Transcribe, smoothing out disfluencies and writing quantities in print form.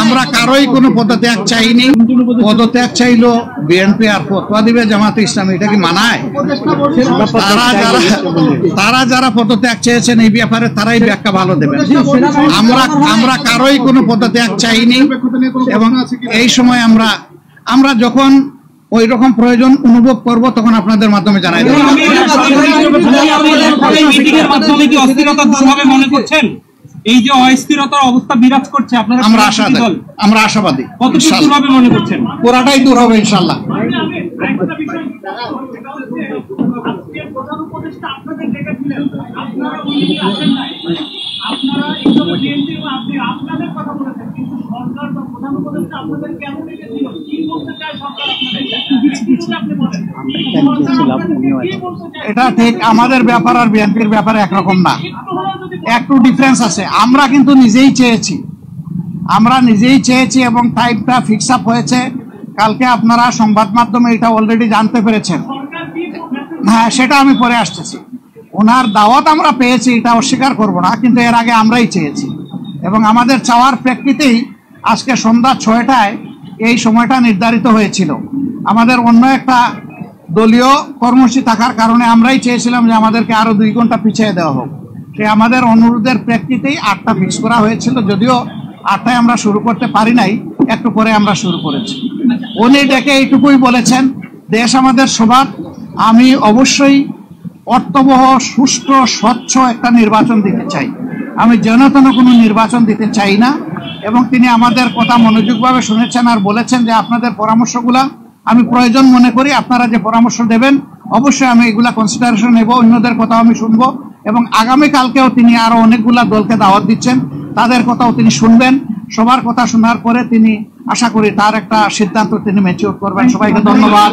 আমরা কারোই কোনো পদত্যাগ চাইনি। পদত্যাগ চাইলো বিএনপি আর ফতোয়া দিবে জামাতে ইসলামী, এটা কি মানায়? তারা যারা পদত্যাগ চেয়েছেন এই ব্যাপারে তারাই ব্যাখ্যা ভালো দেবেন। আমরা কারোই কোনো পদত্যাগ চাইনি এবং এই সময় আমরা যখন ওই রকম প্রয়োজন অনুভব করব তখন আপনাদের মাধ্যমে জানাই দেব। এই যে অস্থিরতার অবস্থা বিরাজ করছে আপনারা, আমরা আশাবাদী কতটুকু মনে করছেন পুরাটাই দূর হবে ইনশাআল্লাহ। এটা ঠিক আমাদের ব্যাপার আর বিএনপির ব্যাপারে একরকম না, একটু ডিফারেন্স আছে। আমরা কিন্তু নিজেই চেয়েছি এবং টাইমটা ফিক্স আপ হয়েছে। কালকে আপনারা সংবাদ মাধ্যমে এটা অলরেডি জানতে পেরেছেন। হ্যাঁ, সেটা আমি পরে আসতেছি। ওনার দাওয়াত আমরা পেয়েছি, এটা অস্বীকার করব না, কিন্তু এর আগে আমরাই চেয়েছি এবং আমাদের চাওয়ার প্রেক্ষিতেই আজকে সন্ধ্যা 6টায় এই সময়টা নির্ধারিত হয়েছিল। আমাদের অন্য একটা দলীয় কর্মসূচি থাকার কারণে আমরাই চেয়েছিলাম যে আমাদেরকে আরো 2 ঘন্টা পিছিয়ে দেওয়া হোক। সে আমাদের অনুরোধের প্রেক্ষিতেই 8টা ফিক্স করা হয়েছিল, যদিও 8টায় আমরা শুরু করতে পারি নাই, একটু পরে আমরা শুরু করেছি। উনি ডেকে এইটুকুই বলেছেন, দেশ আমাদের সবার, আমি অবশ্যই অর্থবহ সুষ্ঠু স্বচ্ছ একটা নির্বাচন দিতে চাই, আমি যেন তেন কোনো নির্বাচন দিতে চাই না। এবং তিনি আমাদের কথা মনোযোগভাবে শুনেছেন আর বলেছেন যে আপনাদের পরামর্শগুলা আমি প্রয়োজন মনে করি, আপনারা যে পরামর্শ দেবেন অবশ্যই আমি এগুলা কনসিডারেশন নেব, অন্যদের কথাও আমি শুনবো এবং আগামীকালকেও তিনি আরো অনেকগুলা দলকে দাওয়াত দিচ্ছেন, তাদের কথাও তিনি শুনবেন। সবার কথা শোনার পরে তিনি আশা করি তার একটা সিদ্ধান্ত তিনি ম্যাচিউর করবেন। সবাইকে ধন্যবাদ।